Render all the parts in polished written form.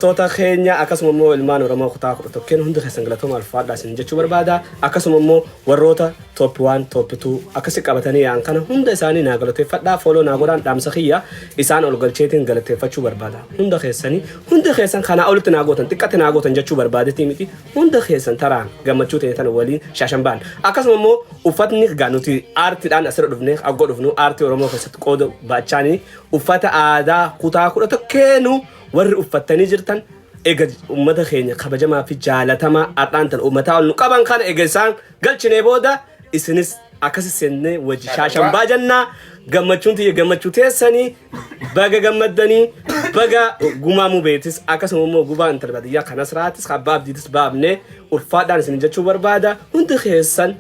Toota keenya akkasuma immoo ilmaan Oromoo kutaa 11 hundi keessan galatooma alfaadhaasin jechuu barbaada. Akkasuma immoo warroota top 1 top 2 akkasi qabatanii yaa'an kana hunda isaanii naa galateeffadhaa. Follow naa godhaan dhaamsa kiyya isaan ol galcheetiin galateeffachuu barbaada. Hunda keessan kana olitti naa gootan xiqqatti naa gootan jechuu barbaadeti miti. Hunda keessan taraan gammachuu ta'e tan waliin shaashan baan. Akkasuma immoo uffatni nuti aartiidhaan asirra dhufnee aggoo dhufnu aartii Oromoo keessatti qooda baachaanii uffata aadaa kutaa 11 warri uffatanii jirtan eega ummata keenya kabajamaa fi jaalatamaa adhaantan ummataa ol nu qaban kana eega isaan galchinee booda isinis akkasi seennee wajji shaashan baajannaa gammachuun tiyya gammachuu teessanii baga gammaddanii baga gumaamuu beetis akkasuma immoo gubaa intalbadiyyaa kanas raatis kabbaab diitis baabnee ulfaadhaan isin jechuu barbaada hundi keessan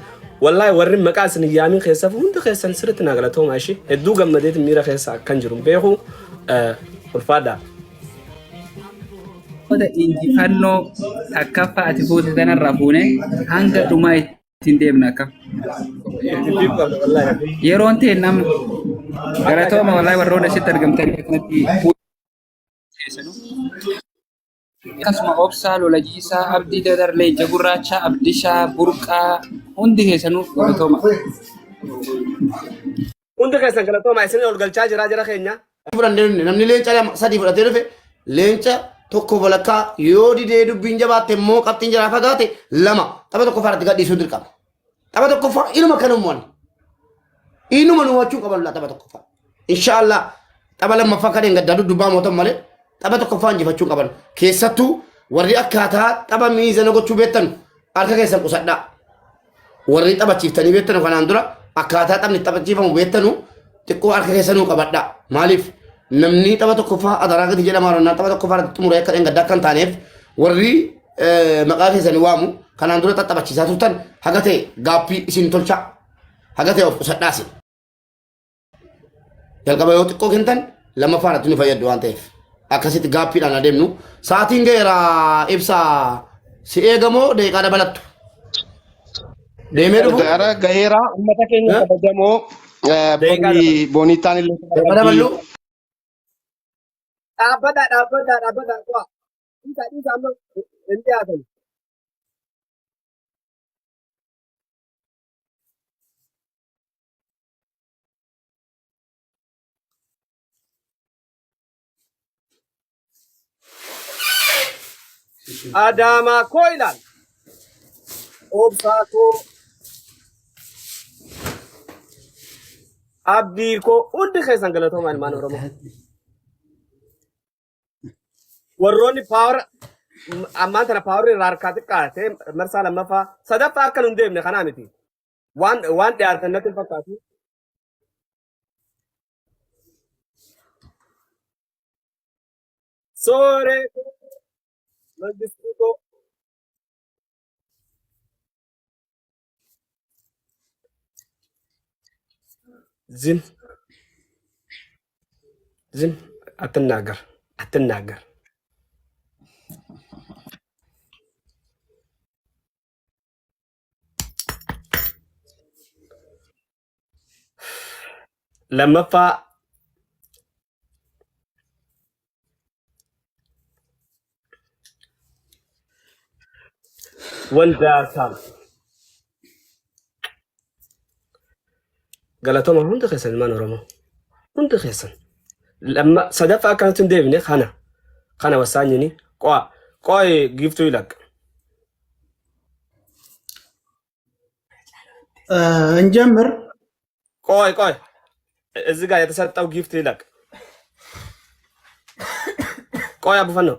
wallahi warri maqaa isin yaamin keessaaf hundi keessan sirriitti naa galatooma ishee hedduu gammadeeti miira keessa akkan jiru beeku ulfaadhaa. Oda injifannoo takkaffaa ati fuute tanarraa fuune hanga dhumaa ittiin deemna akka. Yeroon ta'e nama galatooma wallahi warroota asitti argamtan kanatti akkasuma obsaa lolajiisaa abdii dadarlee jagurraachaa abdishaa burqaa hundi keessanuu galatooma. Hundi keessan galatooma isin ol galchaa jira keenya. Namni leenca sadii fudhatee dhufe leenca tokko balakkaa yoo didee dubbiin jabaatte immoo qabxiin jalaa fagaate lama tapha tokko faarratti gadhiisuu dirqama. Tapha tokko faa inuma kanummaan inuma nu wachuu qaban tapha tokko faa. Inshaallah tapha lammaffaa kadheen gaddaa dubbaa mootan malee tapha tokko faa injifachuu qaban. Keessattuu warri akkaataa tapha miizana gochuu beektan harka keessan qusadhaa. Warri taphachiiftanii beektan kanaan dura akkaataa taphni taphachiifamu beektanu xiqqoo harka keessanuu qabadhaa. Maaliif? Namni tapha tokko faa adaraa gadi jedhama rannaa tapha tokko faa xumuree akka gaddaa kan taaneef warri maqaa keessanii waamu kanaan dura taphachiisaa turtan haga ta'e gaappii isin tolcha haga ta'e of qusadhaasi. Jalqaba yoo xiqqoo kentan lammaffaa irratti nu fayyadu waan ta'eef akkasitti gaappiidhaan adeemnu sa'aatiin gaheera ibsaa si eegamoo deeqaa dabalattu. Deemee dhufu. Gaheera uummata keenya kabajamoo boonitaan illee daballu. Dhaabbata kuwa. Isa amma hin dhiyaatan. Adaamaa koo ilaal. Obsaa koo. Abdii koo hundi keessan galatooma ilmaan Oromoo. Warroonni paawar ammaan tana paawar irraa harkaa xiqqaate marsaa lammaffaa sadaffaa akka nun deemne kanaa miti. Waan dhiyaatan natti hin fakkaatu. Sooree mangistuu koo. ዝም አትናገር ለመፋ ወንዳታም غلطهم هند خسن ما نرمو هند خسن لما صدفة كانت تندبني خنا وسانيني قوي جيفتو لك نجمر قوي الزجاج يتسطو جيفتو لك قوي ابو فنو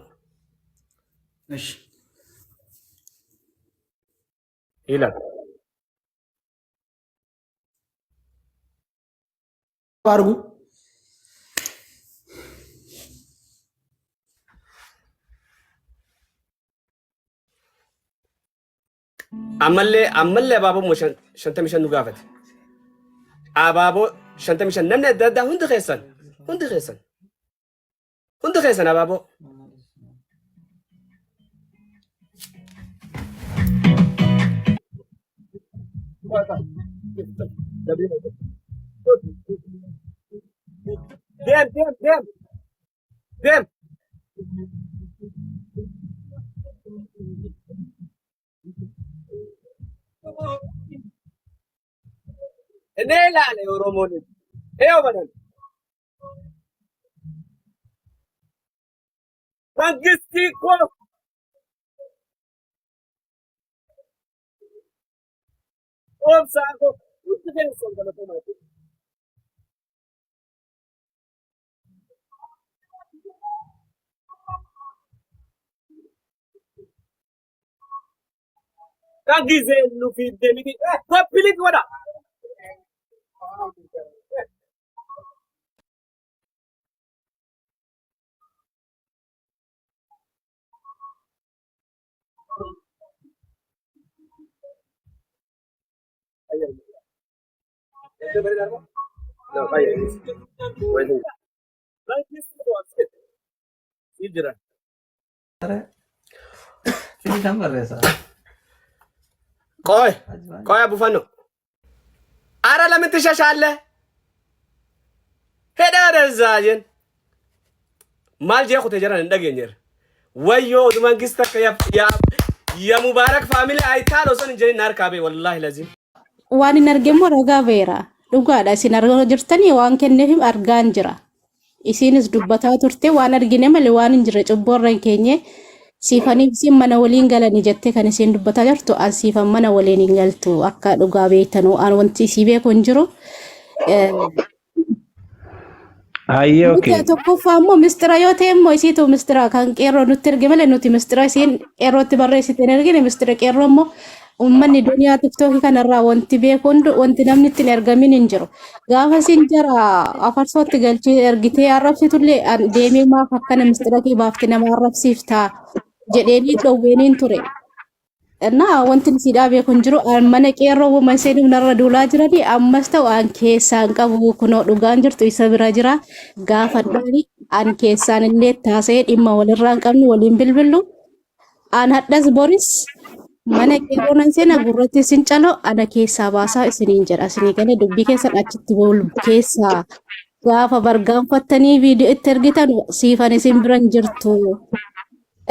ماشي يلك Argu. عمل أبابو مشان شنتم مشان نقافت أبابو شنتم مشان نمنا ده هند خيسن أبابو Dem. نيلا على يورومون ايوه بدل منجستي كو اوب ساكو كنت فين الصندوق ده كان جيزين انه في الدنيا كوبليك ولا لا غير وين يجرى Sini gambar ya, Sa. قوي قوي ابو فنو ارى لما تشاشاله هذا الزاجن مال جي اخوتي جران ندغنير ويو دمانغستك يا مبارك فاميلي ايتالو سن جري نار كابي والله لازم waan hin argamu ragaa beera dhugaadha isin argaa jirtanii waan kenneefim argaan jira isinis dubbataa turte waan argine malee waan hin jirre cubborran keenye siifaniif isin mana waliin galanii jettee kan isin dubbataa jirtu an siifan mana waliin hin galtu akka dhugaa beektanuu an wanti si beeku hin jiru Aye, okay. Nuti tokkoffaa immoo mistira yoo ta'e immoo isiitu mistira kan qeerroo nutti erge malee nuti mistira isiin qeerrootti barreessite hin ergine mistira qeerroo immoo ummanni duniyaa tiktookii kanarraa wanti beeku hundu wanti namni ittiin ergamin hin jiru. Gaafa isin jara afarsootti galchee ergitee arrabsitullee deemee maaf akkana mistira kee baafte nama arrabsiiftaa jedheenii dhowweeniin ture. Naa wanti siidhaa beeku hin jiru mana qeerroo uuman seenuu narra duulaa jiranii ammas ta'u an keessaan qabu kunoo dhugaan jirtu isa bira jira gaafa dhaani an keessaan illee taasee dhimma walirraa hin qabne waliin bilbilu an hadhas boris mana qeerroo nan seena gurratti isin caloo ana keessaa baasaa isiniin jedha isinii galee dubbii keessan achitti bool keessaa gaafa bargaanfattanii viidiyoo itti ergitan siifan isin biran jirtu.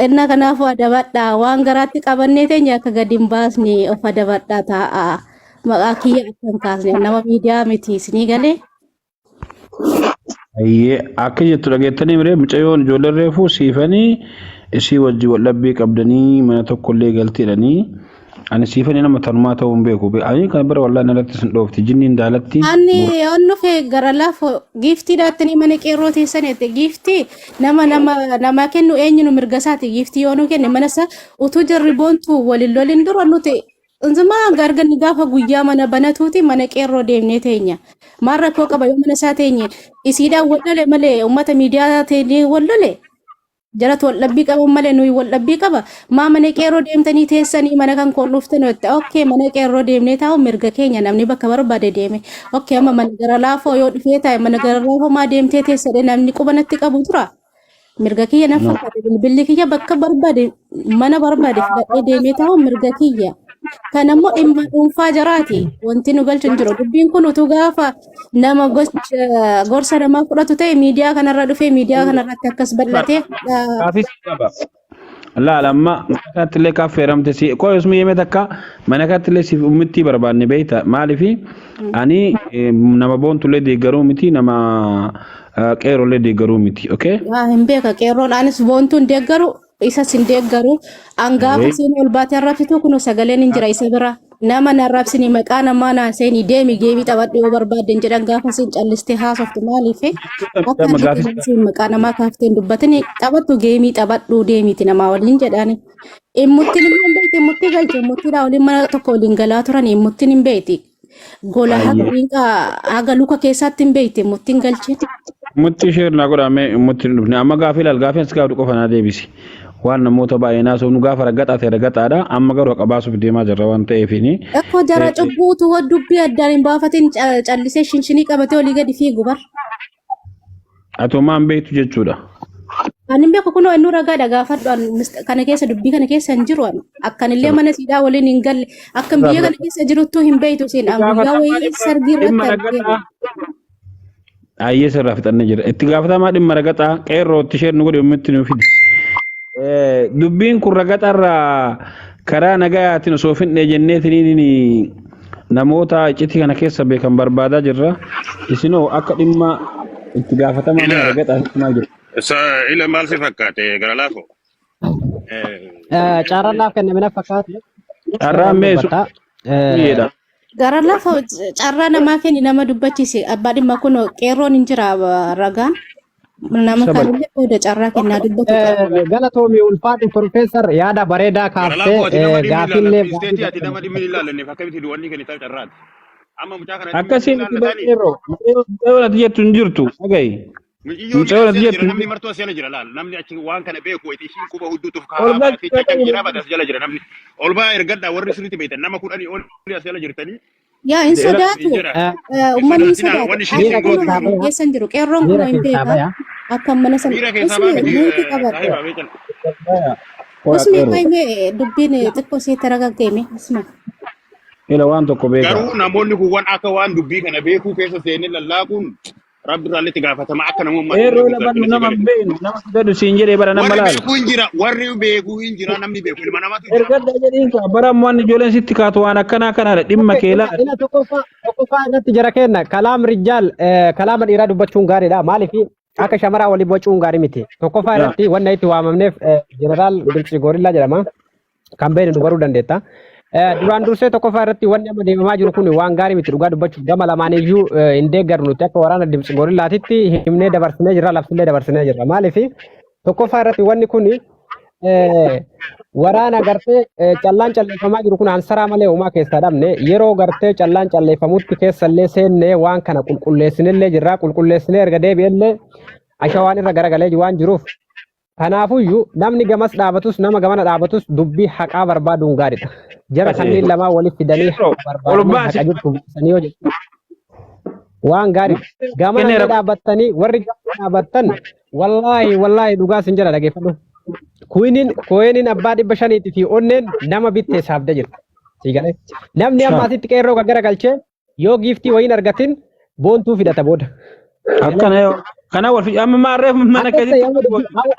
Inna kanaafuu adabadhaa waan garaatti qabannee teenya akka gadi hin baasne of adabadhaa taa'a. Maqaa kiyya akka hin kaasne nama miidiyaa miti isinii galee. Aye, akka jettu dhageettanii miree mucayyoon ijoolleen reefuu siifanii isii wajji waldhabbii qabdanii mana tokkollee galtiidhanii ani siifanii nama tanumaa ta'uu hin beeku. Ani kan bira wallaan alatti sin dhoofti jinniin daalatti. Ani onnu fee gara laafoo giiftii dhaattanii mana qeerroo teessan jette giiftii nama kennu eenyunu mirga isaati giiftii yoo nu kenne mana isaa utuu jarri boontu waliin loliin dura nuti inzumaa garganni gaafa guyyaa mana banatuuti mana qeerroo deemnee teenya. Maal rakkoo qaba yoo mana isaa teenye isiidhaan wallole malee uummata miidiyaa teenyee wallole. Jarat waldhabbii qaba malee nuyi waldhabbii qaba maa mana qeerroo deemtanii teessanii mana kan koon dhuftan yoo ta'e okay mana qeerroo deemnee taa'u mirga keenya namni bakka barbaade deeme okay amma mana gara laafoo yoo dhufee taa'e mana gara laafoo maa deemtee teessadhe namni qubanatti qabu tura mirga kiyya na fakkaate bilbilli kiyya bakka barbaade mana barbaade fudhadhee deemee taa'u mirga kiyya kanammoo dhimma dhuunfaa jaraati wanti nu galchu hin jiru dubbiin kun utuu gaafa nama gorsa namaa fudhatu ta'e miidiyaa kanarra dhufee miidiyaa kanarratti akkas bal'atee Kaafis qaba. La lamma manakatti illee kaffeeramte si koo ismu yeme takka manakatti illee si ummitti barbaanne beeyta maalifi ani nama boontu illee deeggaruu miti nama qeerroo illee deeggaruu miti okay. hin beeka qeerroon anis boontuun deeggaru isa sin deeggaru angaafa siin ol baatee arrabsitu kun sagaleen hin jira isa bira nama na arrabsini maqaa namaa na seeni deemi geemii taphadhu yoo barbaadden jedhan gaafa siin callistee haasoftu maaliif akka siin maqaa namaa kaafteen dubbatini taphattu geemii taphadhu deemiti namaa waliin jedhani immuttiin hin beekti immuttii galche immuttiidhaa waliin mana tokko waliin galaa turan immuttiin hin beekti gola haga luka keessaatti hin beekti immuttiin galche. Mutti sheer na godhame mutti dhufne amma gaafii laal gaafii as gaafii qofa na deebisi. Waan namoota baay'inaa soonu gaafa raggaxaa ta'e raggaxaadha amma garuu qabaasuuf deemaa jirra waan ta'eefini. Akkoo jara cubbuutu dubbii addaan hin baafatin callisee shinshinii qabatee olii gadi fiigu bar. Atumaan beektu jechuudha. Ani beeku kunoo inni ragaadha gaafadhu kana keessa dubbii kana keessa hin jiru akkanillee mana siidaa waliin hin galle akkan biyya kana keessa jiruttuu hin beektu siin guyyaa wayii sargii irratti Ayyee sirraa fixannee jira. Itti gaafatamaa dhimma ragaxaa qeerrootti isheen nu godhe uummatni nu fide. Dubbiin kun ragaxarraa karaa nagayaatiin osoo finne jenneetiin namoota iccitii kana keessa beekan barbaadaa jirra. Isinoo akka dhimma itti gaafatamaa Ila argata himaa jiru. ila maal si fakkaate gara laafo. Carraan naaf kenname na fakkaate. Carraan meesu miidha. Gara lafa carraa namaa kenni nama dubbachiise abbaa dhimma kun qeerroon hin jira ragaan nama kamillee booda carraa kennaa dubbatu qaba. Galatoomi ulfaadhi Profeesar yaada bareedaa Gara laafo ati kaaftee nama dhimmi gaaffiillee ilaalla. Isteetii ati nama dhimmi ilaallanneef akkamitti duwwanni kennitaa carraati. Amma mucaa kana dhimmi Akkasiin itti ilaallatanii. bareeroo. Mucayyoo ati jettu hin jirtu. Dhagayi. Iyyoon Mucayyoo ati asii jira jettu. namni martuu asii jala jira laal. Namni achi waan kana beeku wayitii ishiin quba hudduutuuf Ol kaa'aa baatee galchuu caccab jiraa baate as jala jira namni. Ol ba'aa ergadhaa warri sirriitti beektan nama kudhanii ol as jala jirtanii. Yaa hin sodaatu uummanni hin Sodaatina wanni sodaatu isheen akka gootu. kun keessan jiru qeerroon kun hin beeka akka mana sana Miira keessaa baate usmi qabadha saahiba beekan. usmi qaymee dubbiin xiqqoo seeta ragaggeeme isma Ila waan tokko beeka. Garuu namoonni kun waan akka waan dubbii kana beekuu keessa seenee lallaaquun rabbi irraallee itti gaafatama akka namummaa. Eerroo labannu nama beenu nama fidadu siin jedhee bara nama Warri laala. beekuu hin jira warri beekuu hin jira namni beeku ilma namaatu jira. Ergadda jedhiin kaa bara ammoo ijoolleen sitti kaatu waan akkanaa kanaadha dhimma keelaa. Ina tokkoffaa irratti jira kenna kalaam rijaal kalaama dhiiraa dubbachuun gaariidha maaliif akka shamaraa walii bocuun gaarii miti tokkoffaa irratti wanna itti waamamneef jeneraal Bilchi Gorillaa jedhama kan beenu dubaruu dandeetta. Duraan dursee tokkoffaa irratti wanni amma deemamaa jiru kun waan gaarii miti dhugaa dubbachuuf gama lamaaniyyuu hin deeggarru nuti akka waraana Bilchi Gorillaatitti himnee dabarsinee jirra labsilee dabarsinee jirra maaliif tokkoffaa irratti wanni kun waraana gartee callaan calleeffamaa jiru kun ansaraa malee uumaa keessaa dhabne yeroo gartee callaan calleeffamutti keessallee seennee waan kana qulqulleessinillee jirra qulqulleessinee erga deebi'ellee ashawaan irra garagalee waan jiruuf kanaafuyyuu namni gamas dhaabatus nama gamana dhaabatus dubbii haqaa barbaaduun gaariidha. Jara kanneen lamaa waliif fidanii barbaadanii haqa jirtu sanii yoo jedhu waan gaariidha. Gamana dhaabattanii warri gamana dhaabattan wallaahi dhugaa sin jira dhageeffadhu. Koyiniin abbaa 500 fi onneen nama bittee saabda jirti. Siigalee namni ammaasitti qeerroo gaggara galchee yoo giiftii wayiin argatin boontuu fidata booda. Akkana yoo kana wal fi amma maarreef mana keessatti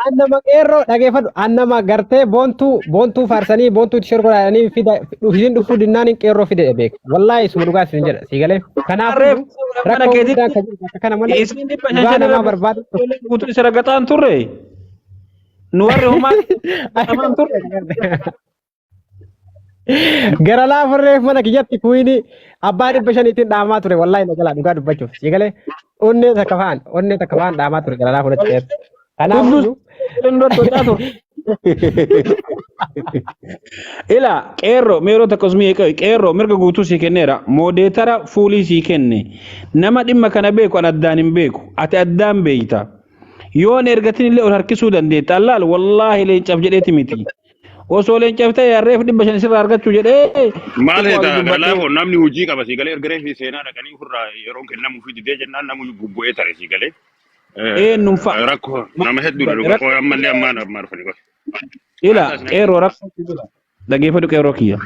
annama qeerroo dhageeffadhu annama gartee boontuu faarsanii boontuu tishee godhanii fida isin dhufuu dinnaan qeerroo fide beek wallaahi suma dhugaa isin jedha siigalee kanaaf rakkoo guddaan kan jiru akka kana malee isin dhibba dhugaa namaa barbaadu guutuu isa ragataan turre nu warri homaa amaan turre gara laafurreef mana kiyyatti kuini abbaa 500tiin dhaamaa ture wallaahi na jalaa dhugaa dubbachuuf siigalee onnee takka faan dhaamaa ture gara laafurretti qeerroo kanaaf ila qeerroo meeroo takkasumii qeerroo mirga guutuu sii kenneera moodeetara fuulii sii kenne nama dhimma kana beeku an addaan hin beeku ati addaan beeyta yoon ergatin illee ol harkisuu dandeetta allaal wallaahi leencaaf jedheeti miti osoo leencaaf ta'e harreef 500 sirraa argachuu jedhee maal ta'e galaafoo namni hojii qaba siigalee ergaree fi seenaa dhaqanii ofirraa yeroon kennamu fi didee jennaan namni bubbu'ee tare siigalee. Eenyuun fa'a Rakkoo nama hedduudha dhugaa ammallee ammaan dhufanii qofa. ila qeerroo rakkoo jira dhageeffadhu qeerroo kiyya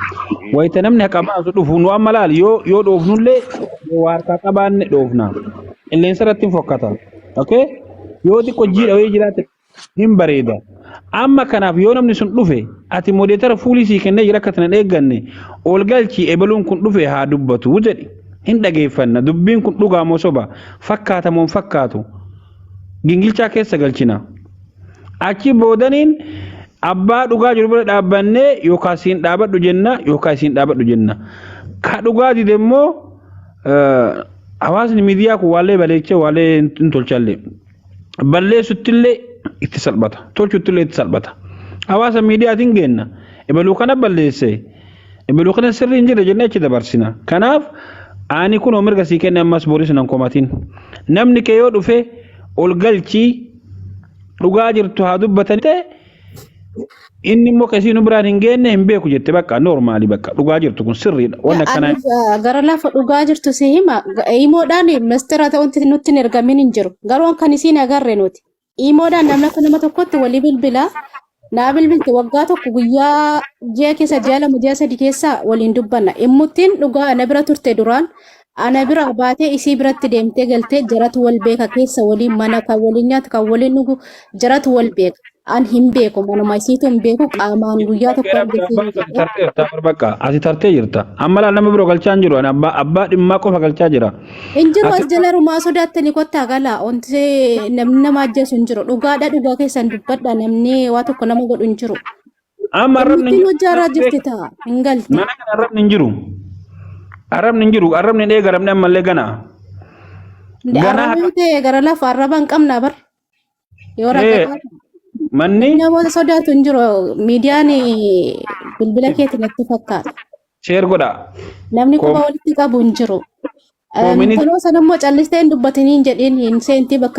wayita namni haqa baasu dhufu nu amma laal yoo dhoofnullee waartaa qabaanne dhoofna qilleensa irratti fokkata okay yoo xiqqoo jiidha wayii jiraate hin bareeda amma kanaaf yoo namni sun dhufe ati moodeetara fuulii sii kennee jira akka tana eegganne ol galchii ebaluun kun dhufe haa dubbatu jedhi hin dhageeffanna dubbiin kun dhugaa moo soba fakkaata moo fakkaatu gingilchaa keessa galchina achi boodaniin abbaa dhugaa jiru bira dhaabbannee yookaan siin dhaabadhu jenna yookaan siin dhaabadhu jenna ka dhugaa dide immoo hawaasni miidiyaa kun waalee baleechee waalee hin tolchalle balleessuttillee itti salphata tolchuttillee itti salphata hawaasa miidiyaatiin geenna ebaluu kana balleesse ebaluu kana sirrii hin jirre jennee achi dabarsina kanaaf ani kun mirga sii kenne ammas booris nan komatiin namni kee yoo dhufe ol galchii dhugaa jirtu haa dubbatan ta'e inni immoo kasii nu biraan hin geenne hin beeku jette bakka normaali bakka dhugaa jirtu kun sirriidha waan akkana gara lafa dhugaa jirtu si hima imoodhaan mastera ta'utti nutti hin ergamin hin jiru garuu kan isiin agarre nuti imoodhaan nama tokkotti walii bilbila naa bilbilti waggaa tokko guyyaa ji'a keessa ji'a 2 ji'a 3 keessa waliin dubbanna immuttiin dhugaa ana bira turte duraan ana bira baatee isii biratti deemtee galtee jaratu wal beeka keessa waliin mana kan waliin nyaatu kan waliin dhugu jaratu wal beeka an hin beeku manuma isiitu hin beeku qaamaan guyyaa tokko bakka asi tartee jirta amma laal nama biroo galchaa hin jiru abbaa dhimmaa qofa galchaa jira hin jiru as jala rumaa sodaattanii kottaa galaa wanti namni nama ajjeesu hin jiru dhugaa keessan dubbadha namni waa tokko nama godhu hin jiru amma arrabni hojjaaraa jirti ta'a hin galti mana kana arrabni hin jiru arrabni dhee garamni ammallee gana arrabni ta'e gara lafa arraba hin qabna bar yoo ragaa manni namoota sodaatu hin jiru miidiyaan bilbila keetti natti fakkaata. Sheer godha. Namni quba walitti qabu hin jiru. Tanoo sanammoo callistee hin dubbatanii hin jedhiin hin seentii bakka